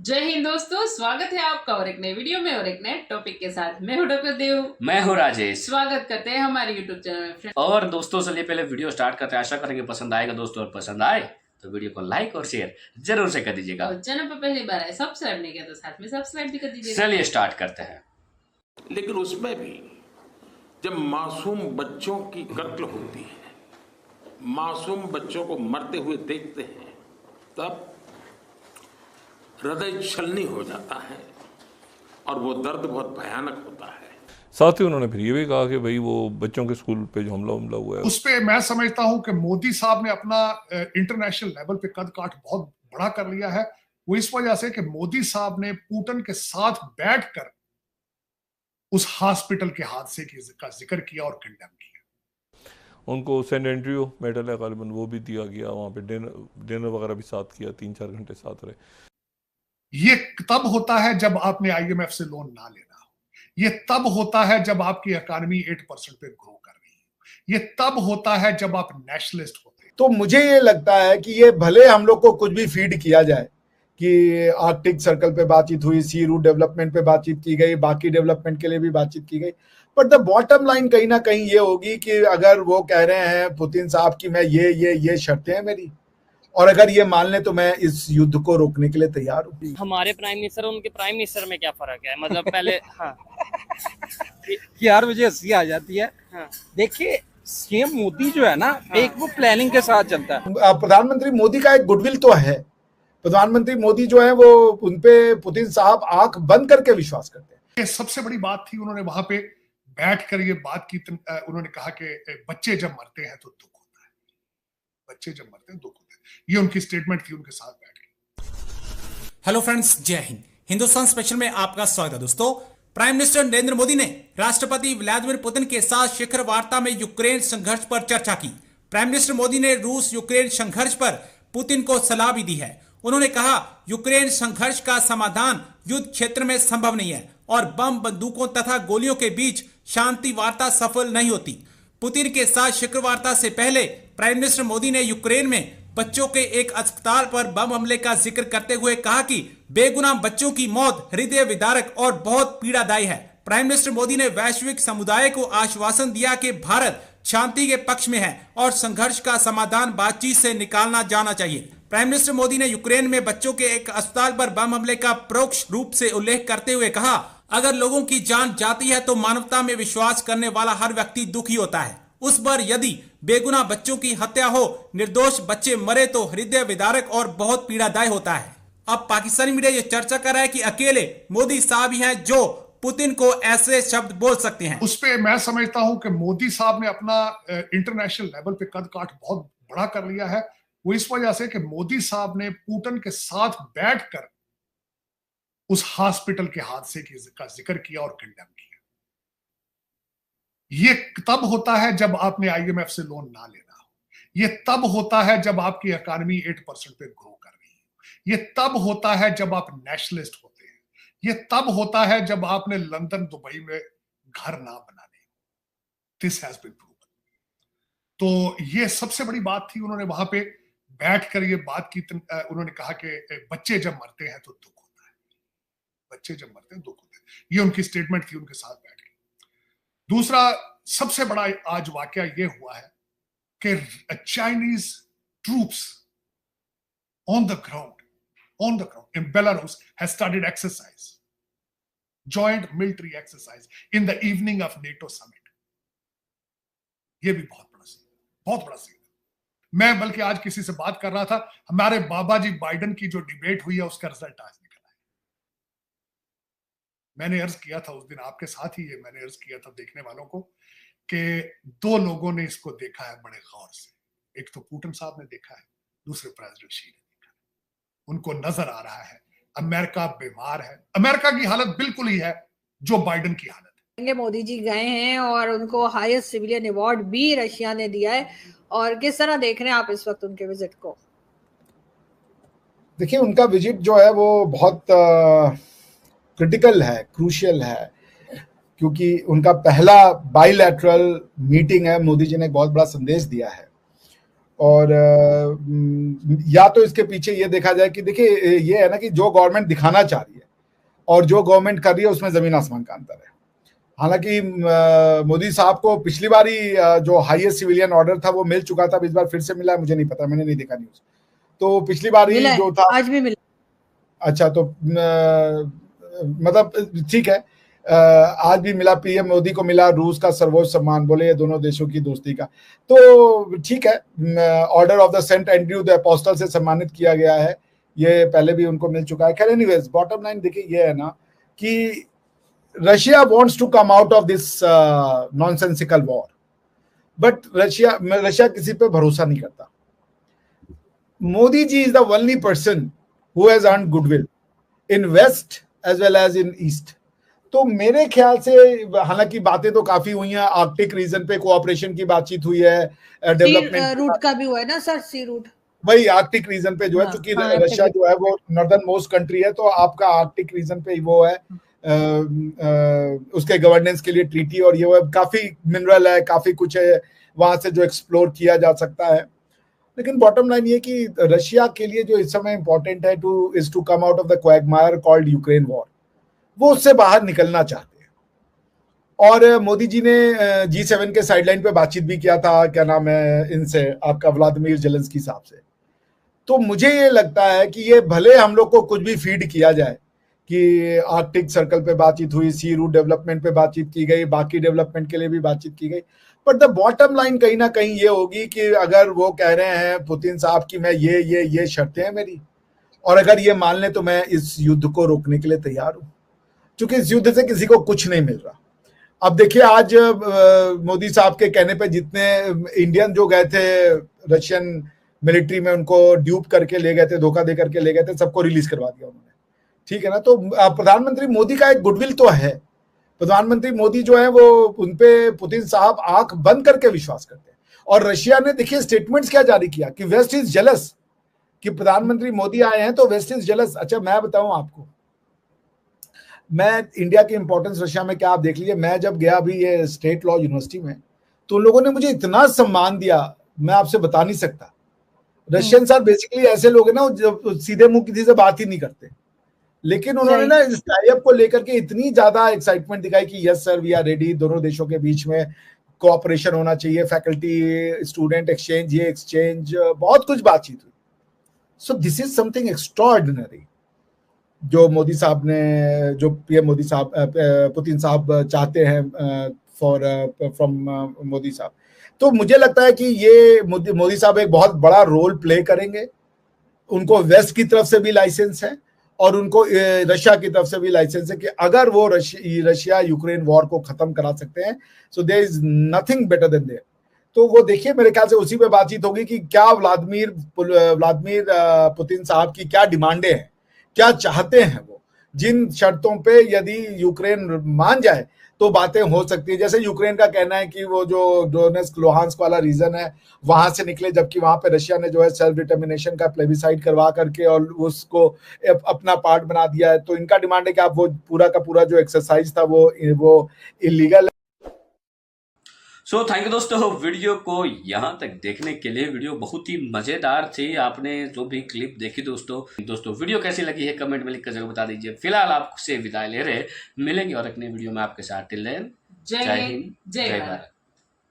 जय हिंद दोस्तों, स्वागत है आपका और एक नए वीडियो में और एक नए टॉपिक के साथ। मैं हूं डॉक्टर देव, मैं हूं राजेश। स्वागत करते हैं हमारे यूट्यूब चैनल में। और दोस्तों चलिए पहले वीडियो स्टार्ट करते हैं। आशा करेंगे पसंद आएगा दोस्तों, और पसंद आए तो वीडियो को लाइक और शेयर जरूर से कर दीजिएगा। और चैनल पर पहली बार आए सब्सक्राइब नहीं किया तो साथ में सब्सक्राइब भी कर दीजिएगा। चलिए स्टार्ट करते हैं। लेकिन उसमें भी जब मासूम बच्चों की कत्ल होती है, मासूम बच्चों को मरते हुए देखते हैं, तब हृदय छलनी हो जाता है और वो दर्द बहुत भयानक होता है। साथ ही उन्होंने फिर ये भी कहा कि भाई वो बच्चों के स्कूल पे जो हमला हुआ है उस पे मैं समझता हूं कि मोदी साहब ने अपना इंटरनेशनल लेवल पे कद काठ बहुत बड़ा कर लिया है। वो इस वजह से कि मोदी साहब ने पुतिन के साथ बैठकर उस हॉस्पिटल के हादसे का जिक्र किया और कंडेम किया। उनको सेंट एंड्रयू मेडल है गालिबन, वो भी दिया गया। वहाँ पे डिनर वगैरह भी साथ किया, 3-4 घंटे साथ रहे। ये तब होता है जब आपने IMF से लोन ना लेना हो। ये तब होता है जब आपकी इकोनॉमी 8% पे ग्रो कर रही है। ये तब होता है जब आप नेशनलिस्ट होते हैं। तो मुझे ये लगता है कि ये भले हम लोग को कुछ भी फीड किया जाए कि आर्कटिक सर्कल पे बातचीत हुई, सी रूट डेवलपमेंट पे बातचीत की गई, बाकी डेवलपमेंट के लिए भी बातचीत की गई, बट द बॉटम लाइन कहीं ना कहीं ये होगी कि अगर वो कह रहे हैं पुतिन साहब की मैं ये शर्तें हैं मेरी, और अगर ये मान लें तो मैं इस युद्ध को रोकने के लिए तैयार हूँ। हमारे प्राइम मिनिस्टर और उनके प्राइम मिनिस्टर में क्या फर्क है? मतलब पहले हाँ यार मुझे हंसी आ जाती है। हाँ। देखिए सीएम मोदी जो है ना, एक वो प्लानिंग के साथ चलता है। प्रधानमंत्री मोदी का एक गुडविल तो है। प्रधानमंत्री मोदी जो है वो उनपे पुतिन साहब आंख बंद करके विश्वास करते हैं। ये सबसे बड़ी बात थी। उन्होंने वहां पे बैठकर ये बात की। उन्होंने कहा कि बच्चे जब मरते हैं तो दुख होता है, बच्चे जब मरते हैं दुख होता है। ये उनकी स्टेटमेंट थी उनके साथ बैठ के। हेलो फ्रेंड्स, जय हिंद। हिंदुस्तान स्पेशल में आपका स्वागत है दोस्तों। प्राइम मिनिस्टर नरेंद्र मोदी ने राष्ट्रपति व्लादिमीर पुतिन के साथ शिखर वार्ता में यूक्रेन संघर्ष पर चर्चा की। प्राइम मिनिस्टर मोदी ने रूस यूक्रेन संघर्ष पर पुतिन को सलाह भी दी है। उन्होंने कहा यूक्रेन संघर्ष का समाधान युद्ध क्षेत्र में संभव नहीं है और बम, बंदूकों तथा गोलियों के बीच शांति वार्ता सफल नहीं होती। पुतिन के साथ शिखर वार्ता से पहले प्राइम मिनिस्टर मोदी ने यूक्रेन में बच्चों के एक अस्पताल पर बम हमले का जिक्र करते हुए कहा कि बेगुनाह बच्चों की मौत हृदय विदारक और बहुत पीड़ादायी है। प्राइम मिनिस्टर मोदी ने वैश्विक समुदाय को आश्वासन दिया कि भारत शांति के पक्ष में है और संघर्ष का समाधान बातचीत से निकालना जाना चाहिए। प्राइम मिनिस्टर मोदी ने यूक्रेन में बच्चों के एक अस्पताल पर बम हमले का परोक्ष रूप से उल्लेख करते हुए कहा, अगर लोगों की जान जाती है तो मानवता में विश्वास करने वाला हर व्यक्ति दुखी होता है। उस पर यदि बेगुनाह बच्चों की हत्या हो, निर्दोष बच्चे मरे तो हृदय विदारक और बहुत पीड़ादायी होता है। अब पाकिस्तानी मीडिया ये चर्चा कर रहा है कि अकेले मोदी साहब ही हैं जो पुतिन को ऐसे शब्द बोल सकते हैं। उस पे मैं समझता हूं कि मोदी साहब ने अपना इंटरनेशनल लेवल पे कद काठ बहुत बड़ा कर लिया है। वो इस वजह से कि मोदी साहब ने पुतिन के साथ बैठकर उस हॉस्पिटल के हादसे का जिक्र किया और कंडेम किया। ये तब होता है जब आपने IMF से लोन ना लेना हो। ये तब होता है जब आपकी इकोनॉमी 8% पे ग्रो कर रही है। ये तब होता है जब आप नेशनलिस्ट होते हैं। ये तब होता है जब आपने लंदन, दुबई में घर ना बनाने। This has been proven. तो ये सबसे बड़ी बात थी। उन्होंने वहां पे बैठकर ये बात की। उन्होंने कहा कि बच्चे जब मरते हैं तो दुख होता है, बच्चे जब मरते हैं दुख होता है। ये उनकी स्टेटमेंट थी उनके साथ बैठ के। दूसरा सबसे बड़ा आज वाकया ये हुआ है कि Chinese troops on the ground in Belarus has started exercise, joint military exercise in the evening of NATO summit. ये भी बहुत बड़ा सीन है। मैं बल्कि आज किसी से बात कर रहा था, हमारे बाबा जी बाइडेन की जो डिबेट हुई है उसका रिजल्ट आज निकला है। मैंने अर्ज किया था उस दिन आपके साथ ही, ये मैंने अर्ज किया था देखने वालों को कि 2 लोगों ने इसको देखा है बड़े गौर से। एक तो पुतिन साहब ने देखा है, दूसरे प्रेसिडेंट शी ने देखा है। उनको नजर आ रहा है अमेरिका बीमार है। अमेरिका की हालत बिल्कुल ही है जो बाइडेन की हालत है। मोदी जी गए हैं और उनको हाईएस्ट सिविलियन अवार्ड भी रशिया ने दिया है। और किस तरह देख रहे हैं आप इस वक्त उनके विजिट को? देखिए उनका विजिट जो है वो बहुत क्रिटिकल है, क्रूशियल है, क्योंकि उनका पहला बाइलैटरल मीटिंग है। मोदी जी ने एक बहुत बड़ा संदेश दिया है और या तो इसके पीछे ये देखा जाए कि देखिए ये है ना कि जो गवर्नमेंट दिखाना चाह रही है और जो गवर्नमेंट कर रही है उसमें जमीन आसमान का अंतर है। हालांकि मोदी साहब को पिछली बार ही जो हाईएस्ट सिविलियन ऑर्डर था वो मिल चुका था, इस बार फिर से मिला है, मुझे नहीं पता, मैंने नहीं देखा न्यूज। तो पिछली बार ही जो था आज भी मिला। अच्छा, तो मतलब ठीक है, आज भी मिला, पीएम मोदी को मिला रूस का सर्वोच्च सम्मान, बोले ये दोनों देशों की दोस्ती का, तो ठीक है, Order of the Saint Andrew the Apostle से सम्मानित किया गया है, ये पहले भी उनको मिल चुका है। खैर एनीवेज, बॉटम लाइन देखिए ये है ना कि Russia wants to come out of this nonsensical war, but Russia किसी पे भरोसा नहीं करता। Modi ji is the only person who has earned goodwill in west as well as in east. तो मेरे ख्याल से, हालांकि बातें तो काफी हुई हैं, आर्कटिक रीजन पे कोऑपरेशन की बातचीत हुई है, डेवलपमेंट रूट का भी हुआ है ना सर, सी रूट, वही आर्कटिक रीजन पे जो है, क्योंकि रशिया जो है वो नॉर्दर्न मोस्ट कंट्री है, तो आपका आर्कटिक रीजन पे वो है, उसके गवर्नेंस के लिए ट्रीटी, और ये काफी मिनरल है, काफी कुछ है वहां से जो एक्सप्लोर किया जा सकता है। लेकिन बॉटम लाइन ये कि रशिया के लिए जो इस समय इंपॉर्टेंट है is to come out of the quagmire called Ukraine war, वो उससे बाहर निकलना चाहते हैं। और मोदी जी ने G7 के साइडलाइन पे बातचीत भी किया था, क्या नाम है इनसे, आपका व्लादिमीर जेलेंस्की साहब से। तो मुझे ये लगता है कि ये भले हम लोग को कुछ भी फीड किया जाए कि आर्कटिक सर्कल पे बातचीत हुई, सी रूट डेवलपमेंट पे बातचीत की गई, बाकी डेवलपमेंट के लिए भी बातचीत की गई, बट द बॉटम लाइन कहीं ना कहीं ये होगी कि अगर वो कह रहे हैं पुतिन साहब की मैं ये शर्तें हैं मेरी, और अगर ये मान लें तो मैं इस युद्ध को रोकने के लिए तैयार हूं, क्योंकि इस युद्ध से किसी को कुछ नहीं मिल रहा। अब देखिए आज मोदी साहब के कहने पे जितने इंडियन जो गए थे रशियन मिलिट्री में, उनको ड्यूप करके ले गए थे, धोखा दे करके ले गए थे, सबको रिलीज करवा दिया उन्होंने, ठीक है ना। तो प्रधानमंत्री मोदी का एक गुडविल तो है, प्रधानमंत्री मोदी जो है वो उनपे पुतिन साहब आंख बंद करके विश्वास करते हैं। और रशिया ने देखिए स्टेटमेंट्स क्या जारी किया कि वेस्ट इज जेलस, कि प्रधानमंत्री मोदी आए हैं तो वेस्ट इज जेलस। अच्छा मैं बताऊं आपको, मैं इंडिया की इंपॉर्टेंस रशिया में क्या, आप देख लीजिए, मैं जब गया अभी ये स्टेट लॉ यूनिवर्सिटी में, तो उन लोगों ने मुझे इतना सम्मान दिया, मैं आपसे बता नहीं सकता। रशियन सर बेसिकली ऐसे लोग हैं ना जो सीधे मुंह किसी से बात ही नहीं करते, लेकिन उन्होंने ना इस टाइप को लेकर के इतनी ज्यादा एक्साइटमेंट दिखाई कि yes sir we are ready, दोनों देशों के बीच में कोऑपरेशन होना चाहिए, फैकल्टी स्टूडेंट एक्सचेंज, ये एक्सचेंज, बहुत कुछ बातचीत हुई। So this is something extraordinary जो मोदी साहब ने, जो पीएम मोदी साहब, पुतिन साहब चाहते हैं फ्रॉम मोदी साहब। तो मुझे लगता है कि ये मोदी साहब एक बहुत बड़ा रोल प्ले करेंगे। उनको वेस्ट की तरफ से भी लाइसेंस है और उनको रशिया की तरफ से भी लाइसेंस है कि अगर वो रशिया यूक्रेन वॉर को खत्म करा सकते हैं, so there is nothing better than there. तो वो देखिए मेरे ख्याल से उसी पे बातचीत होगी कि क्या व्लादिमीर पुतिन साहब की क्या डिमांडें हैं, क्या चाहते हैं वो, जिन शर्तों पे यदि यूक्रेन मान जाए तो बातें हो सकती है। जैसे यूक्रेन का कहना है कि वो जो डोनेस्क लुहांस्क वाला रीजन है वहां से निकले, जबकि वहां पे रशिया ने जो है सेल्फ डिटर्मिनेशन का प्लेबिसाइड करवा करके और उसको अपना पार्ट बना दिया है। तो इनका डिमांड है कि आप वो पूरा का पूरा जो एक्सरसाइज था वो इलीगल है। सो थैंक यू दोस्तों, वीडियो को यहाँ तक देखने के लिए। वीडियो बहुत ही मज़ेदार थी, आपने जो भी क्लिप देखी दोस्तों वीडियो कैसी लगी है कमेंट में लिख कर जरूर बता दीजिए। फिलहाल आपसे विदाई ले रहे, मिलेंगे और एक नई वीडियो में आपके साथ। टिल देन, जय हिंद, जय भारत।